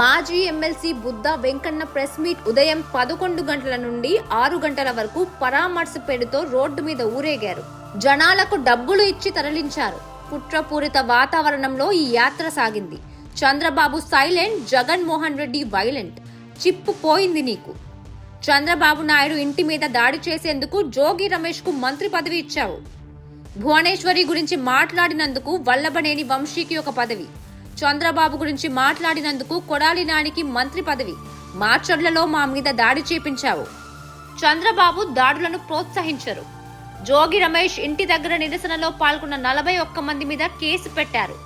మాజీ MLC Buddha Venkanna press meet ఉదయం 11 గంటల నుండి 6 గంటల వరకు పరామర్శ పేరుతో రోడ్డు మీద ఊరేగారు. జనాలకు డబ్బులు ఇచ్చి తరలించారు. కుట్రపూరిత వాతావరణంలో ఈ యాత్ర సాగింది. Chandrababu silent, Jaganmohan Reddy violent. Chip పోయింది నీకు. చంద్రబాబు నాయుడు ఇంటి మీద దాడి చేసేందుకు జోగి రమేష్ కు మంత్రి పదవి ఇచ్చావు. భువనేశ్వరి గురించి మాట్లాడినందుకు వల్లభనేని వంశీకి ఒక పదవి. చంద్రబాబు గురించి మాట్లాడినందుకు కొడాలి నానికి మంత్రి పదవి. మార్చర్లలో మా మీద దాడి చేపించావు. చంద్రబాబు దాడులను ప్రోత్సహించరు. జోగి రమేష్ ఇంటి దగ్గర నిరసనలో పాల్గొన్న 41 మంది మీద కేసు పెట్టారు.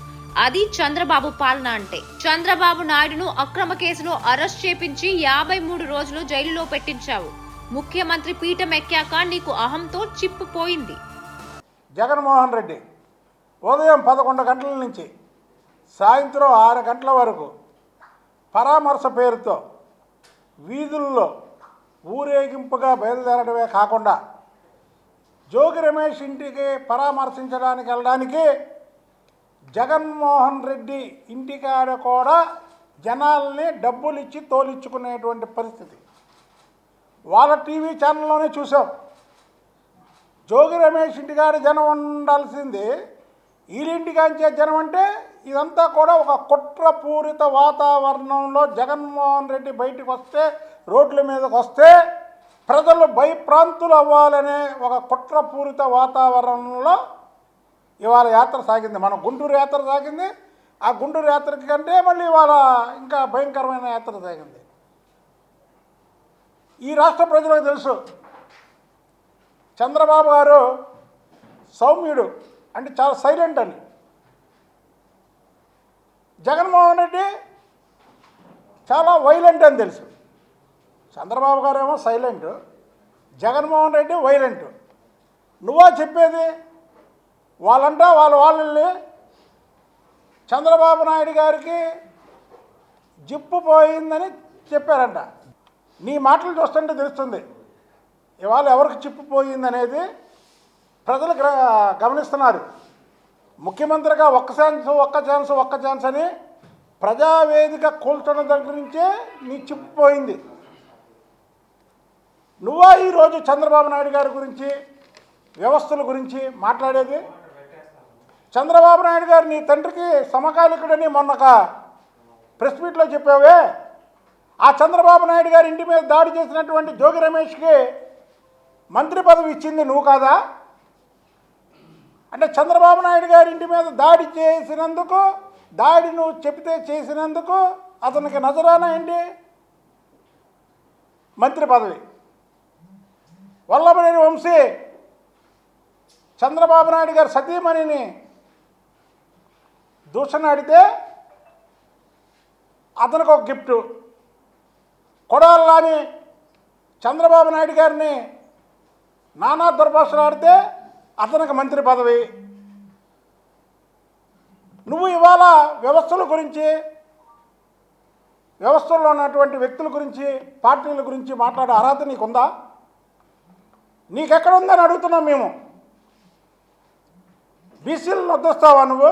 అది చంద్రబాబు పాలన అంటే. చంద్రబాబు నాయుడును అక్రమ కేసులో అరెస్ట్ చేపించి 53 రోజులు జైలులో పెట్టించావు. ముఖ్యమంత్రి పీఠం ఎక్కాక నీకు అహంతో చిప్పు పోయింది. జగన్మోహన్ రెడ్డి ఉదయం 11 గంటల నుంచి సాయంత్రం 6 గంటల వరకు పరామర్శ పేరుతో వీధుల్లో ఊరేగింపుగా బయలుదేరడమే కాకుండా జోగి రమేష్ ఇంటికి పరామర్శించడానికి వెళ్ళడానికి జగన్మోహన్ రెడ్డి ఇంటికాడ కూడా జనాల్ని డబ్బులు ఇచ్చి తోలించుకునేటువంటి పరిస్థితి వాళ్ళ టీవీ ఛానల్లోనే చూసాం. జోగి రమేష్ ఇంటికాడ జనం ఉండాల్సింది వీళ్ళింటికాంచే జనం అంటే ఇదంతా కూడా ఒక కుట్రపూరిత వాతావరణంలో జగన్మోహన్ రెడ్డి బయటకు వస్తే, రోడ్ల మీదకి వస్తే ప్రజలు భయప్రాంతులు అవ్వాలనే ఒక కుట్రపూరిత వాతావరణంలో ఇవాళ యాత్ర సాగింది. మన గుంటూరు యాత్ర సాగింది. ఆ గుంటూరు యాత్రకి కంటే మళ్ళీ ఇవాళ ఇంకా భయంకరమైన యాత్ర సాగింది. ఈ రాష్ట్ర ప్రజలకు తెలుసు చంద్రబాబు గారు సౌమ్యుడు అంటే చాలా సైలెంట్ అని. జగన్మోహన్ రెడ్డి చాలా వైలెంట్ అని తెలుసు. చంద్రబాబు గారు ఏమో సైలెంట్, జగన్మోహన్ రెడ్డి వైలెంట్. నువ్వా చెప్పేది? వాళ్ళంటా వాళ్ళని చంద్రబాబు నాయుడు గారికి జిప్పు పోయిందని చెప్పారంట. నీ మాటలు చూస్తుంటే తెలుస్తుంది ఇవాళ ఎవరికి చిప్పు పోయిందనేది ప్రజలు గమనిస్తున్నారు. ముఖ్యమంత్రిగా ఒక్క ఛాన్స్ అని ప్రజావేదిక కూల్చున్న దగ్గర నుంచే నీ చిప్పు పోయింది. నువ్వా ఈరోజు చంద్రబాబు నాయుడు గారి గురించి, వ్యవస్థల గురించి మాట్లాడేది? చంద్రబాబు నాయుడు గారు నీ తండ్రికి సమకాలికుడని మొన్న ఒక ప్రెస్ మీట్లో చెప్పావే. ఆ చంద్రబాబు నాయుడు గారి ఇంటి మీద దాడి చేసినటువంటి జోగి రమేష్కి మంత్రి పదవి ఇచ్చింది నువ్వు కాదా? అంటే చంద్రబాబు నాయుడు గారి ఇంటి మీద దాడి చేసినందుకు, దాడి నువ్వు చెబితే చేసినందుకు అతనికి నజరానా ఏంటి? మంత్రి పదవి. వల్లభనేని వంశీ చంద్రబాబు నాయుడు గారి సతీమణిని దూషణాడితే అతనికి ఒక గిఫ్ట్. కొడాలని చంద్రబాబు నాయుడు గారిని నానా దుర్భాషలు ఆడితే అతనికి మంత్రి పదవి. నువ్వు ఇవాళ వ్యవస్థల గురించి, వ్యవస్థల్లో ఉన్నటువంటి వ్యక్తుల గురించి, పార్టీల గురించి మాట్లాడే అర్హత నీకుందా? నీకెక్కడ ఉందని అడుగుతున్నాం మేము. బీసీలను వద్దొస్తావా నువ్వు?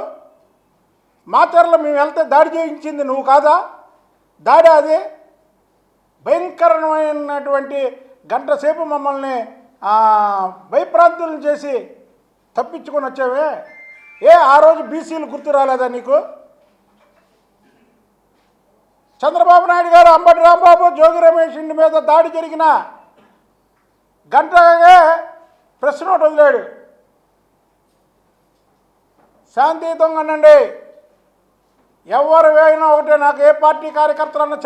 మాచర్లో మేము వెళ్తే దాడి చేయించింది నువ్వు కాదా? దాడి అది భయంకరమైనటువంటి గంట సేపు మమ్మల్ని భయప్రాంతులను చేసి తప్పించుకొని వచ్చావే. ఆ రోజు బీసీలు గుర్తు రాలేదా నీకు? చంద్రబాబు నాయుడు గారు అంబటి రాంబాబు, జోగి రమేష్ ఇంటి మీద దాడి జరిగిన గంటగా ప్రెస్ నోట్ వదిలాడు. శాంతియుతంగా అనండి, ఎవరు వేయినా ఒకటే, నాకు ఏ పార్టీ కార్యకర్తలన్నా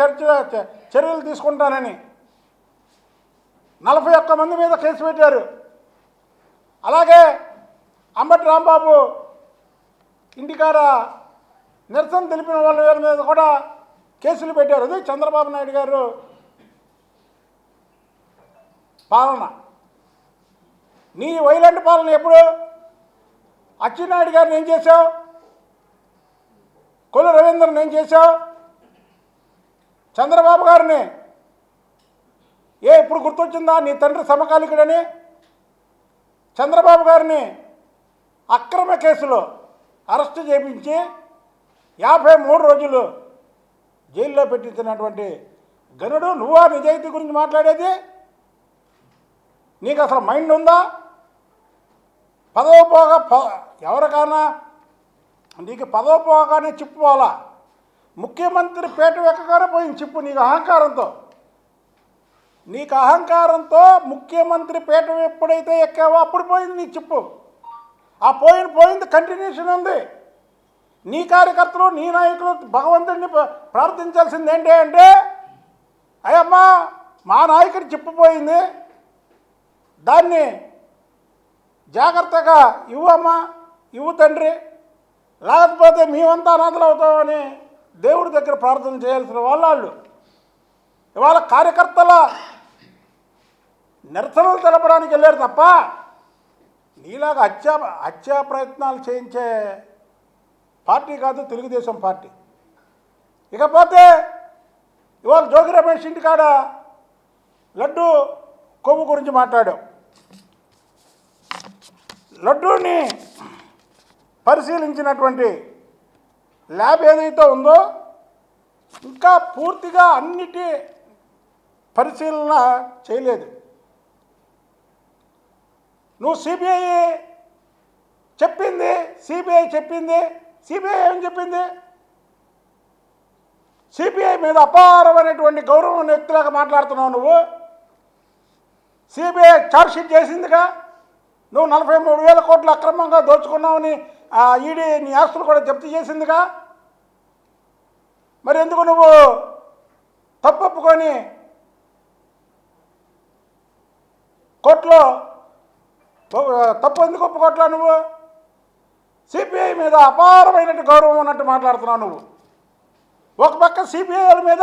చర్యలు తీసుకుంటానని 41 మంది మీద కేసు పెట్టారు. అలాగే అంబటి రాంబాబు ఇంటికాడ నిరసన తెలిపిన వాళ్ళ మీద కూడా కేసులు పెట్టారు. అది చంద్రబాబు నాయుడు గారు పాలన. నీ వైలెంట్ పాలన ఎప్పుడు? అచ్చెన్నాయుడు గారిని ఏం చేశావు? కొల్లు రవీంద్రని ఏం చేశావు? చంద్రబాబు గారిని ఇప్పుడు గుర్తొచ్చిందా నీ తండ్రి సమకాలికుడని? చంద్రబాబు గారిని అక్రమ కేసులో అరెస్టు చేయించి 53 రోజులు జైల్లో పెట్టించినటువంటి గనుడు నువ్వా నిజాయితీ గురించి మాట్లాడేది? నీకు అసలు మైండ్ ఉందా? పదవి పోగా ఎవరికైనా నీకు పదవి పోగానే చిప్పు పోవాలా? ముఖ్యమంత్రి పేట ఎక్కగానే పోయింది చిప్పు నీకు అహంకారంతో ముఖ్యమంత్రి పీఠ ఎప్పుడైతే ఎక్కావో అప్పుడు పోయింది నీ చిప్పు. ఆ పోయింది కంటిన్యూషన్ ఉంది. నీ కార్యకర్తలు నీ నాయకులు భగవంతుడిని ప్రార్థించాల్సింది ఏంటి అంటే, అయ్యమ్మా మా నాయకుడి చిప్పుపోయింది, దాన్ని జాగ్రత్తగా ఇవ్వమ్మా, ఇవ్వు తండ్రి, లేకపోతే మేమంతా అనాథలు అవుతామని దేవుడి దగ్గర ప్రార్థన చేయాల్సిన వాళ్ళు ఇవాళ కార్యకర్తల నిరసనలు తెలపడానికి వెళ్ళారు తప్ప నీలాగా హత్యా ప్రయత్నాలు చేయించే పార్టీ కాదు తెలుగుదేశం పార్టీ. ఇకపోతే ఇవాళ జోగి రమేష్ ఇంటికాడ లడ్డు కొవ్వు గురించి మాట్లాడాం. లడ్డూని పరిశీలించినటువంటి ల్యాబ్ ఏదైతే ఉందో ఇంకా పూర్తిగా అన్నిటి పరిశీలన చేయలేదు. నువ్వు సిబిఐ చెప్పింది సిబిఐ ఏం చెప్పింది? సిబిఐ మీద అపారమైనటువంటి గౌరవం వ్యక్తిలాగా మాట్లాడుతున్నావు నువ్వు. సిబిఐ ఛార్జ్షీట్ చేసిందిగా, నువ్వు 43,000 కోట్లు అక్రమంగా దోచుకున్నావని ఈడీ నీ ఆస్తులు కూడా జప్తు చేసిందిగా. మరి ఎందుకు నువ్వు తప్పొప్పుకొని కోర్టులో తప్పు ఎందుకు ఒప్పుకోట్లా? నువ్వు సిబిఐ మీద అపారమైనట్టు గౌరవం ఉన్నట్టు మాట్లాడుతున్నావు నువ్వు. ఒక పక్క సిబిఐల మీద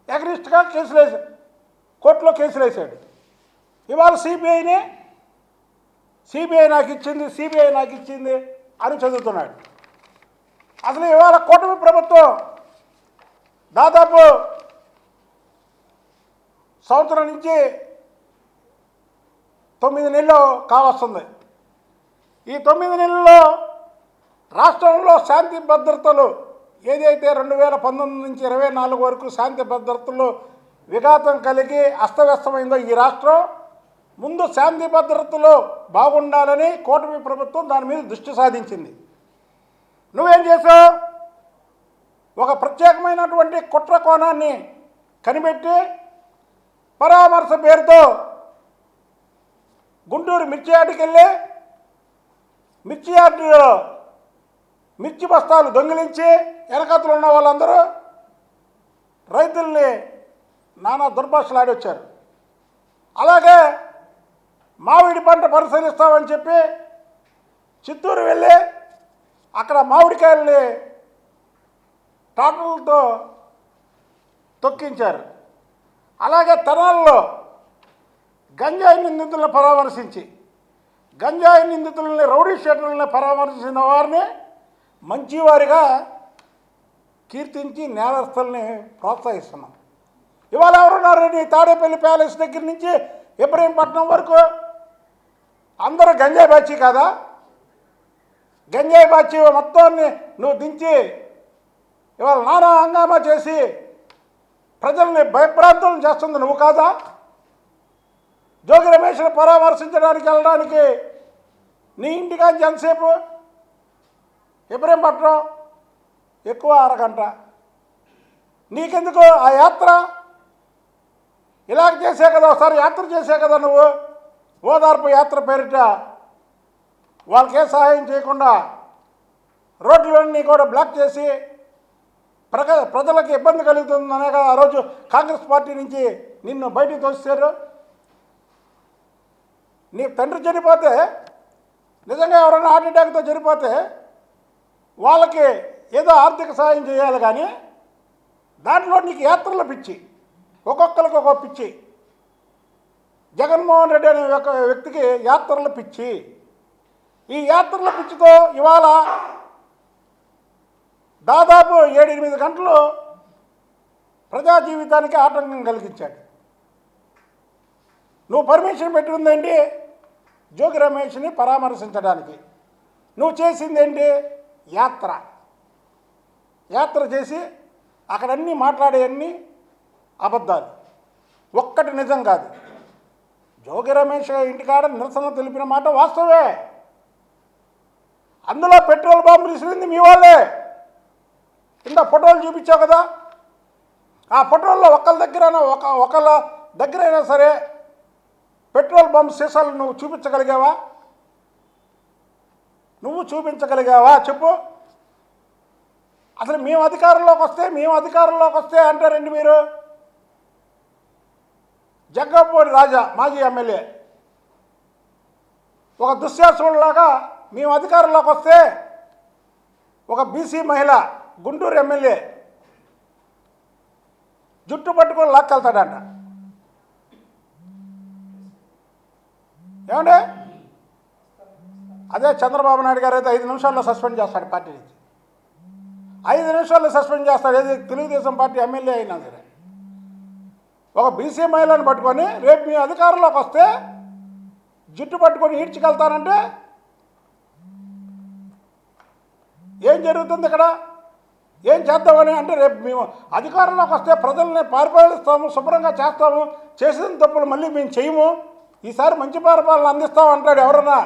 ఎగరిస్ట్గా కోర్టులో కేసులు వేసాడు. ఇవాళ సిబిఐ నాకు ఇచ్చింది అని చదువుతున్నాడు. అసలు ఇవాళ కూటమి ప్రభుత్వం దాదాపు సంవత్సరం నుంచి 9 నెలలు కావస్తుంది. ఈ 9 నెలల్లో రాష్ట్రంలో శాంతి భద్రతలు ఏదైతే 2019 నుంచి 24 వరకు శాంతి భద్రతలు విఘాతం కలిగి అస్తవ్యస్తమైందో ఈ రాష్ట్రం, ముందు శాంతి భద్రతలు బాగుండాలని కూటమి ప్రభుత్వం దాని మీద దృష్టి సాధించింది. నువ్వేం చేసావు? ఒక ప్రత్యేకమైనటువంటి కుట్ర కోణాన్ని కనిపెట్టి పరామర్శ పేరుతో గుంటూరు మిర్చి యార్డుకి వెళ్ళి మిర్చి యార్డులో మిర్చి బస్తాలు దొంగిలించి వెనకతలు ఉన్న వాళ్ళందరూ రైతుల్ని నానా దుర్భాషలాడొచ్చారు. అలాగే మామిడి పంట పరిశీలిస్తామని చెప్పి చిత్తూరు వెళ్ళి అక్కడ మామిడికాయల్ని ట్రాక్టర్లతో తొక్కించారు. అలాగే తెనాల్లో గంజాయి నిందితులను పరామర్శించి గంజాయి నిందితులని రౌడీ షీటర్లని పరామర్శించిన వారిని మంచివారిగా కీర్తించి నేరస్తుల్ని ప్రోత్సహిస్తున్నాం. ఇవాళ ఎవరున్నారు? నీ తాడేపల్లి ప్యాలెస్ దగ్గర నుంచి ఇబ్రహీంపట్నం వరకు అందరూ గంజాయి బ్యాచీ కాదా? గంజాయి బ్యాచీ మొత్తాన్ని నువ్వు దించి ఇవాళ నానా హంగామా చేసి ప్రజల్ని భయప్రాంతం చేస్తుంది నువ్వు కాదా? జోగి రమేష్ని పరామర్శించడానికి వెళ్ళడానికి నీ ఇంటికాంచి ఎంతసేపు? ఇబ్రహీంపట్నం ఎక్కువ అరగంట. నీకెందుకు ఆ యాత్ర? ఇలాగ చేసే కదా, ఒకసారి యాత్ర చేసే కదా నువ్వు, ఓదార్పు యాత్ర పేరిట వాళ్ళకే సహాయం చేయకుండా రోడ్లన్నీ కూడా బ్లాక్ చేసి ప్రజలకు ఇబ్బంది కలుగుతుందనే కదా ఆ రోజు కాంగ్రెస్ పార్టీ నుంచి నిన్ను బయటికి తోస్తారు. నీ తండ్రి చనిపోతే, నిజంగా ఎవరైనా హార్ట్ అటాక్తో చనిపోతే వాళ్ళకి ఏదో ఆర్థిక సహాయం చేయాలి, కానీ దాంట్లో నీకు యాత్రల పిచ్చి, ఒక్కొక్కరికి ఒక్కొక్క పిచ్చి. జగన్మోహన్ రెడ్డి అనే ఒక వ్యక్తికి యాత్రల పిచ్చి. ఈ యాత్రల పిచ్చితో ఇవాళ దాదాపు 7-8 గంటలు ప్రజా జీవితానికి ఆటంకం కలిగించాడు. నువ్వు పర్మిషన్ పెట్టుకుందేంటి? జోగి రమేష్ని పరామర్శించడానికి. నువ్వు చేసిందేంటి? యాత్ర చేసి అక్కడన్నీ మాట్లాడేవన్నీ అబద్ధాలు, ఒక్కటి నిజం కాదు. జోగి రమేష్ ఇంటికాడ నిరసన తెలిపిన మాట వాస్తవే. అందులో పెట్రోల్ బాంబులు విసిరింది మీ వాళ్ళే. కింద ఫోటోలు చూపించావు కదా, ఆ ఫోటోల్లో ఒకళ్ళ దగ్గరైనా సరే పెట్రోల్ బంప్ సీసాలు నువ్వు చూపించగలిగావా? నువ్వు చూపించగలిగావా చెప్పు? అసలు మేము అధికారంలోకి వస్తే అంటారండి మీరు. జగ్గంపూడి రాజా మాజీ ఎమ్మెల్యే ఒక దుశ్శాసనులాగా మేము అధికారంలోకి వస్తే ఒక బీసీ మహిళ గుంటూరు ఎమ్మెల్యే జుట్టు పట్టుకొని లాక్కెళ్తాడంట. ఏమంటే అదే చంద్రబాబు నాయుడు గారు అయితే 5 నిమిషాల్లో సస్పెండ్ చేస్తాడు పార్టీ నుంచి. 5 నిమిషాల్లో సస్పెండ్ చేస్తాడు. ఏది తెలుగుదేశం పార్టీ ఎమ్మెల్యే అయినా సరే. ఒక బీసీ మహిళను పట్టుకొని రేపు మీ అధికారంలోకి వస్తే జుట్టు పట్టుకొని ఈడ్చుకెళ్తానంటే ఏం జరుగుతుంది ఇక్కడ? ఏం చేద్దామని అంటే రేపు మేము అధికారంలోకి వస్తే ప్రజల్ని పరిపాలిస్తాము, శుభ్రంగా చేస్తాము, చేసిన తప్పులు మళ్ళీ మేము చేయము, ఈసారి మంచి పరిపాలన అందిస్తాం అంటాడు ఎవరన్నా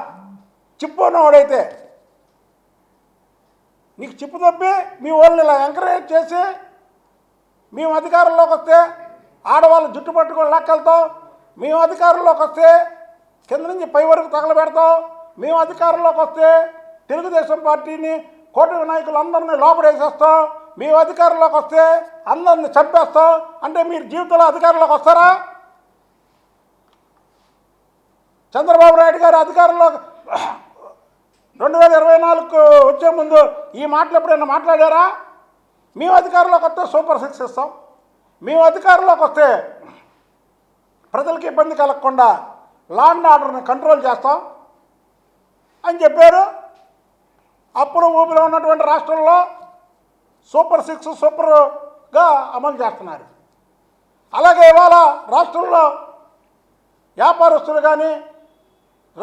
చిప్పున్నవాడైతే. నీకు చిప్పు తప్పి మీ వాళ్ళని ఇలా ఎంకరేజ్ చేసి మేము అధికారంలోకి వస్తే ఆడవాళ్ళు జుట్టు పట్టుకొని లాక్కెళ్తాం, మేము అధికారంలోకి వస్తే కింద నుంచి పై వరకు తగలబెడతాం, మేము అధికారంలోకి వస్తే తెలుగుదేశం పార్టీని కూటమి నాయకులందరినీ లోపడేసేస్తాం, మేము అధికారంలోకి వస్తే అందరిని చంపేస్తాం అంటే మీరు జీవితంలో అధికారంలోకి వస్తారా? చంద్రబాబు నాయుడు గారు అధికారంలో 2024 వచ్చే ముందు ఈ మాటలు ఎప్పుడైనా మాట్లాడారా? మేము అధికారంలోకి వస్తే సూపర్ 6 ఇస్తాం, మేము అధికారంలోకి వస్తే ప్రజలకు ఇబ్బంది కలగకుండా లా అండ్ ఆర్డర్ని కంట్రోల్ చేస్తాం అని చెప్పారు. అప్పుడు ఊపిలో ఉన్నటువంటి రాష్ట్రంలో సూపర్ 6 సూపర్గా అమలు చేస్తున్నారు. అలాగే ఇవాళ రాష్ట్రంలో వ్యాపారస్తులు కానీ,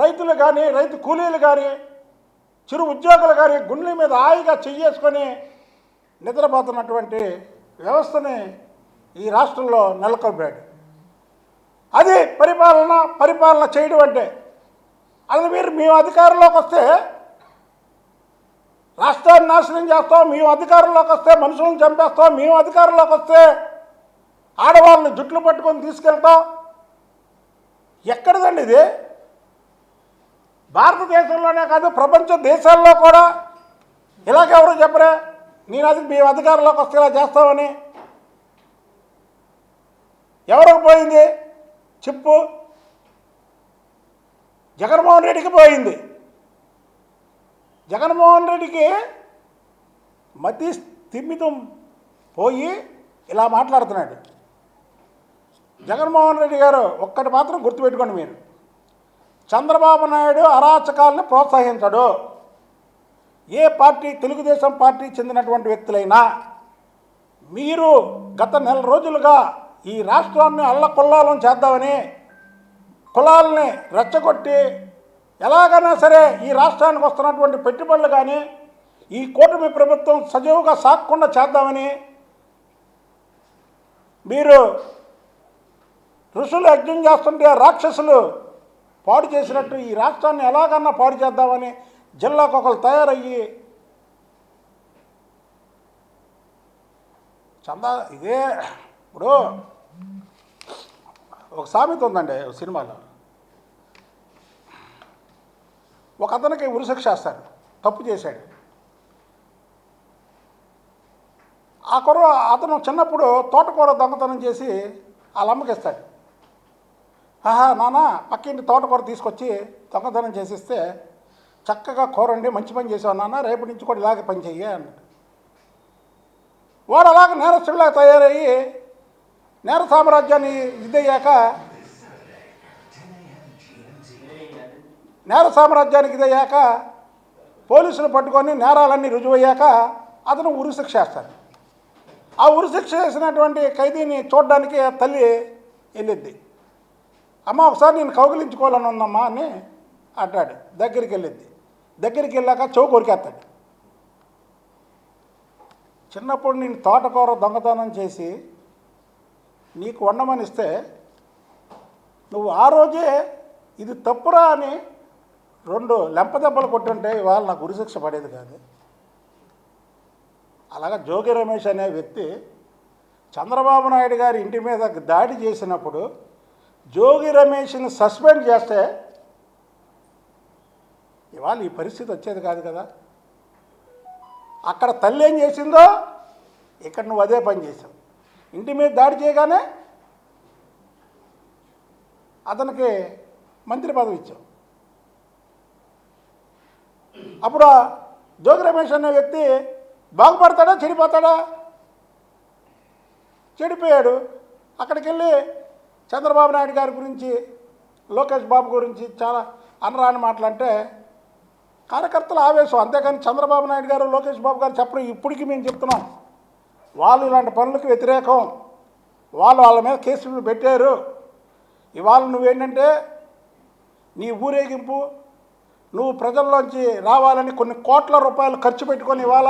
రైతులు కానీ, రైతు కూలీలు కానీ, చిరు ఉద్యోగులు కానీ గుండెల మీద హాయిగా చెయ్యేసుకొని నిద్రపోతున్నటువంటి వ్యవస్థని ఈ రాష్ట్రంలో నెలకొల్పాడు. అది పరిపాలన చేయడం అంటే. అది మేము అధికారంలోకి వస్తే రాష్ట్రాన్ని నాశనం చేస్తాం, మేము అధికారంలోకి వస్తే మనుషులను చంపేస్తాం, మేము అధికారంలోకి వస్తే ఆడవాళ్ళని జుట్లు పట్టుకొని తీసుకెళ్తాం. ఎక్కడిదండి ఇది? భారతదేశంలోనే కాదు ప్రపంచ దేశాల్లో కూడా ఇలాగెవరు చెప్పరే మేము అధికారంలోకి వస్తే ఇలా చేస్తామని. ఎవరికి పోయింది చెప్పు? జగన్మోహన్ రెడ్డికి పోయింది. జగన్మోహన్ రెడ్డికి మతి స్థిమితం పోయి ఇలా మాట్లాడుతున్నాడు. జగన్మోహన్ రెడ్డి గారు ఒక్కటి మాత్రం గుర్తుపెట్టుకోండి మీరు, చంద్రబాబు నాయుడు అరాచకాలను ప్రోత్సహించడు. ఏ పార్టీ, తెలుగుదేశం పార్టీ చెందినటువంటి వ్యక్తులైనా మీరు గత నెల రోజులుగా ఈ రాష్ట్రాన్ని అల్లకొల్లాలం చేద్దామని కులాలని రెచ్చగొట్టి ఎలాగైనా సరే ఈ రాష్ట్రానికి వస్తున్నటువంటి పెట్టుబడులు కానీ ఈ కూటమి ప్రభుత్వం సజీవుగా సాగకుండా చేద్దామని మీరు ఋషులు యజ్ఞం చేస్తుంటే రాక్షసులు పాడు చేసినట్టు ఈ రాష్ట్రాన్ని ఎలాగన్నా పాడు చేద్దామని జిల్లాకు ఒకరు తయారయ్యి ఇదే. ఇప్పుడు ఒక సామెత ఉందండి సినిమాలో, ఒక అతనికి ఉరిశిక్ష వేస్తాడు, తప్పు చేశాడు. అతను చిన్నప్పుడు తోటకూర దొంగతనం చేసి వాళ్ళ అమ్మకిస్తాడు. నాన్న పక్కింటి తోటకూర తీసుకొచ్చి దొంగతనం చేసిస్తే చక్కగా కూరండి, మంచి పని చేసావు నాన్న, రేపటి నుంచి కూడా ఇలాగే పని చెయ్యి అన్నాడు. వాడు అలాగ నేరస్తుడిలా తయారయ్యి నేర సామ్రాజ్యాన్ని ఇదయ్యాక పోలీసులు పట్టుకొని నేరాలన్నీ రుజువయ్యాక అతను ఉరిశిక్ష వేస్తాడు. ఆ ఉరిశిక్ష వేసినటువంటి ఖైదీని చూడడానికి తల్లి వెళ్ళిద్ది. అమ్మ ఒకసారి నేను కౌగిలించుకోవాలని ఉందమ్మా అని అంటాడు. దగ్గరికి వెళ్ళిద్ది. దగ్గరికి వెళ్ళాక చెవు కొరికేస్తాడు. చిన్నప్పుడు నేను తోటకూర దొంగతనం చేసి నీకు వండమని ఇస్తే నువ్వు ఆ రోజే ఇది తప్పురా అని 2 లెంపదెబ్బలు కొట్టుంటే ఇవాళ నాకు ఉరిశిక్ష పడేది కాదు. అలాగా జోగి రమేష్ అనే వ్యక్తి చంద్రబాబు నాయుడు గారి ఇంటి మీద దాడి చేసినప్పుడు జోగి రమేష్ని సస్పెండ్ చేస్తే ఇవాళ ఈ పరిస్థితి వచ్చేది కాదు కదా. అక్కడ తల్లి ఏం చేసిందో ఇక్కడ నువ్వు అదే పని చేసావు. ఇంటి మీద దాడి చేయగానే అతనికి మంత్రి పదవి ఇచ్చావు. అప్పుడు జోగి రమేష్ అనే వ్యక్తి బాగుపడతాడా చెడిపోతాడా? చెడిపోయాడు. అక్కడికి వెళ్ళి చంద్రబాబు నాయుడు గారి గురించి లోకేష్ బాబు గురించి చాలా అనరాని మాటలంటే కార్యకర్తల ఆవేశం, అంతేకాని చంద్రబాబు నాయుడు గారు లోకేష్ బాబు గారు చెప్పడం ఇప్పటికీ మేము చెప్తున్నాం. వాళ్ళు ఇలాంటి పనులకు వ్యతిరేకం, వాళ్ళ మీద కేసులు పెట్టారు. ఇవాళ నువ్వేంటంటే నీ ఊరేగింపు నువ్వు ప్రజల్లోంచి రావాలని కొన్ని కోట్ల రూపాయలు ఖర్చు పెట్టుకొని ఇవాళ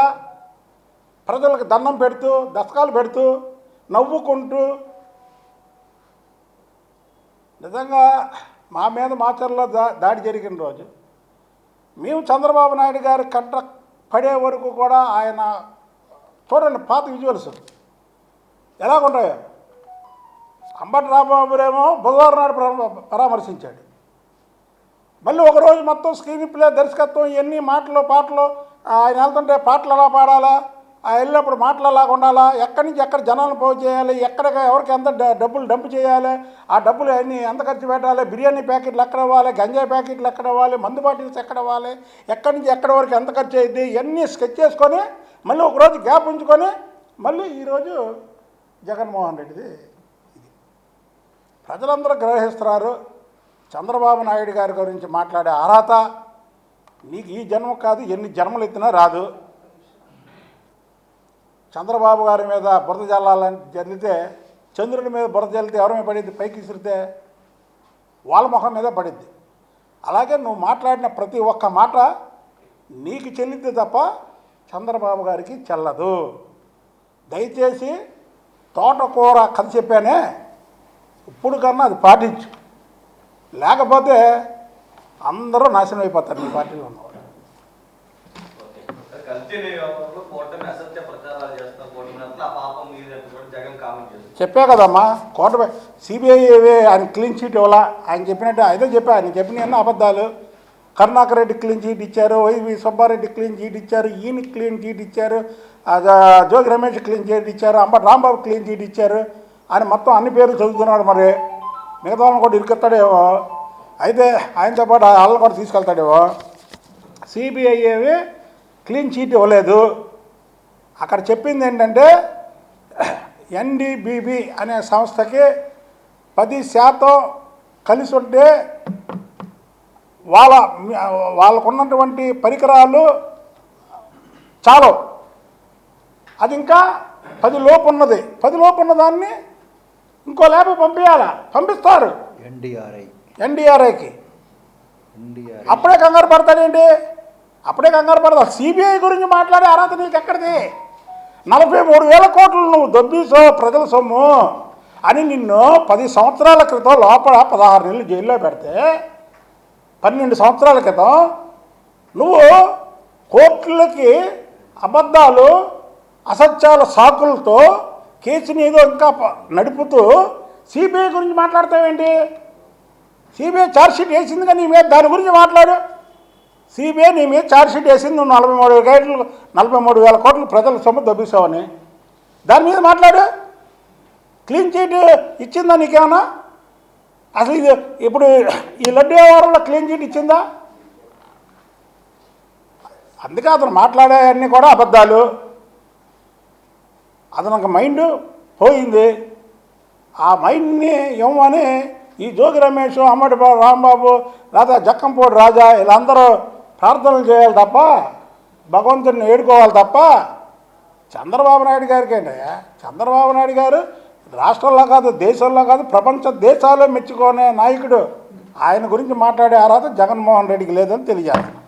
ప్రజలకు దండం పెడుతూ దశకాలు పెడుతూ నవ్వుకుంటూ నిజంగా మా మీద మాచర్లో దాడి జరిగిన రోజు మేము చంద్రబాబు నాయుడు గారి కంట పడే వరకు కూడా ఆయన చూడండి పాత విజువల్స్ ఎలాగుంటాయో. అంబటి రాంబాబురేమో బుధవారం నాడు పరామర్శించాడు. మళ్ళీ ఒకరోజు మొత్తం స్క్రీన్ ప్లే దర్శకత్వం ఇవన్నీ పాటలు ఆయన వెళ్తుంటే పాటలు ఎలా పాడాలా, ఆ వెళ్ళినప్పుడు మాటలు ఎలాగ ఉండాలా, ఎక్కడి నుంచి ఎక్కడ జనాలను పోగు చేయాలి, ఎవరికి ఎంత డబ్బులు డంప్ చేయాలి, ఆ డబ్బులు అన్నీ ఎంత ఖర్చు పెట్టాలి, బిర్యానీ ప్యాకెట్లు ఎక్కడ ఇవ్వాలి, గంజాయి ప్యాకెట్లు ఎక్కడ ఇవ్వాలి, మందు బాటిల్స్ ఎక్కడ ఇవ్వాలి, ఎక్కడి నుంచి ఎక్కడి వరకు ఎంత ఖర్చు అయ్యింది ఇవన్నీ స్కెచ్ చేసుకొని మళ్ళీ ఒకరోజు గ్యాప్ ఉంచుకొని మళ్ళీ ఈరోజు జగన్మోహన్ రెడ్డిది ఇది ప్రజలందరూ గ్రహిస్తున్నారు. చంద్రబాబు నాయుడు గారి గురించి మాట్లాడే అర్హత నీకు ఈ జన్మ కాదు, ఎన్ని జన్మలు ఎత్తినా రాదు. చంద్రబాబు గారి మీద బురద జల్లాలని జల్లితే చంద్రుడి మీద బురద జల్లితే ఎవరి మీద పడిద్ది? పైకి విసిరితే వాళ్ళ ముఖం మీద పడిద్ది. అలాగే నువ్వు మాట్లాడిన ప్రతి ఒక్క మాట నీకు చెల్లిద్ది తప్ప చంద్రబాబు గారికి చెల్లదు. దయచేసి తోటకూర కథ చెప్పానే ఇప్పుడు కన్నా అది పాటించు, లేకపోతే అందరూ నాశనం అయిపోతారు నీ పార్టీలో ఉన్నవాళ్ళు. చెప్పా కదమ్మా, కోట సిబిఐ ఆయన క్లీన్ చీట్ ఇవ్వాలా. ఆయన చెప్పినట్టు అయితే ఆయన చెప్పిన అబద్ధాలు. కరుణాకర్ రెడ్డి క్లీన్ చీట్ ఇచ్చారు, వైవి సుబ్బారెడ్డి క్లీన్ చీట్ ఇచ్చారు, ఈయన క్లీన్ చీట్ ఇచ్చారు, జోగి రమేష్ క్లీన్ చీట్ ఇచ్చారు, అంబటి రాంబాబు క్లీన్ చీట్ ఇచ్చారు అని మొత్తం అన్ని పేర్లు చదువుతున్నాడు. మరి మిగతా వాళ్ళని కూడా ఇరుకెత్తాడేమో, అయితే ఆయనతో పాటు వాళ్ళని కూడా తీసుకెళ్తాడేమో. సిబిఐ ఏవి క్లీన్ చీట్ ఇవ్వలేదు. అక్కడ చెప్పింది ఏంటంటే ఎన్డీబీబీ అనే సంస్థకి 10% కలిసి ఉంటే వాళ్ళకున్నటువంటి పరికరాలు చాలు, అది ఇంకా 10 లోపు ఉన్నది. 10 లోపు ఉన్నదాన్ని ఇంకో ల్యాబ్ పంపించాలా, పంపిస్తారు ఎన్డీఆర్ఐకి. అప్పుడే కంగారు పడతాడేంటి? అప్పుడే కంగారు పడతాడు. సిబిఐ గురించి మాట్లాడే అర్హత నీకు ఎక్కడిది? 43,000 కోట్లు నువ్వు దొబ్బీసో ప్రజల సొమ్ము అని నిన్ను 10 సంవత్సరాల క్రితం లోపల 16 నెలలు జైల్లో పెడితే 12 సంవత్సరాల క్రితం నువ్వు కోర్టులకి అబద్ధాలు అసత్యాల సాకులతో కేసుని ఏదో ఇంకా నడుపుతూ సిబిఐ గురించి మాట్లాడతావేంటి? సిబిఐ ఛార్జ్షీట్ వేసింది కానీ నీ మీద దాని గురించి మాట్లాడు. సిబిఐ నీ మీద ఛార్జ్షీట్ వేసింది, నువ్వు 43,000 కోట్లు ప్రజల సొమ్ము దొబ్బిస్తావని. దాని మీద మాట్లాడు. క్లీన్ చీట్ ఇచ్చిందా నీకేమన్నా? అసలు ఇది ఇప్పుడు ఈ లడ్డు వ్యవహారంలో క్లీన్ చీట్ ఇచ్చిందా? అందుకే అతను మాట్లాడేవన్నీ కూడా అబద్ధాలు. అతనికి మైండ్ పోయింది. ఆ మైండ్ని ఇవ్వమని ఈ జోగి రమేష్, అంబటి రాంబాబు, లేదా జక్కంపూడి రాజా వీళ్ళందరూ ప్రార్థనలు చేయాలి తప్ప, భగవంతుడిని ఏడుకోవాలి తప్ప చంద్రబాబు నాయుడు గారికి ఏంటయ్యా? చంద్రబాబు నాయుడు గారు రాష్ట్రంలో కాదు, దేశంలో కాదు, ప్రపంచ దేశాల్లో మెచ్చుకునే నాయకుడు. ఆయన గురించి మాట్లాడే అర్హత జగన్మోహన్ రెడ్డికి లేదని తెలియజేస్తున్నాను.